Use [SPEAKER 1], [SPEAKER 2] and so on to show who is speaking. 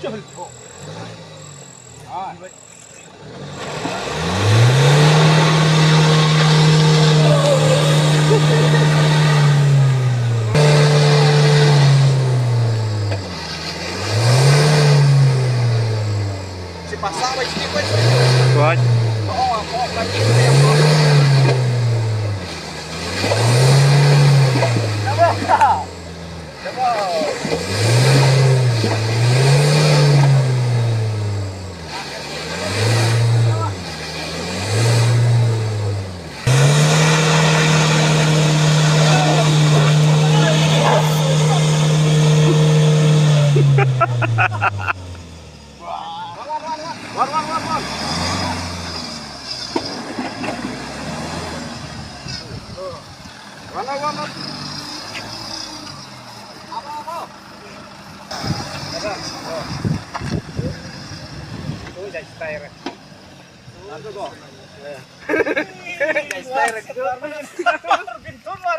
[SPEAKER 1] Se passar vai ter coisa.
[SPEAKER 2] Pode.
[SPEAKER 1] Ó, pra quem Warna. Apa? Oh, jadi style. Nanti kok. Jadi style. Pintu luar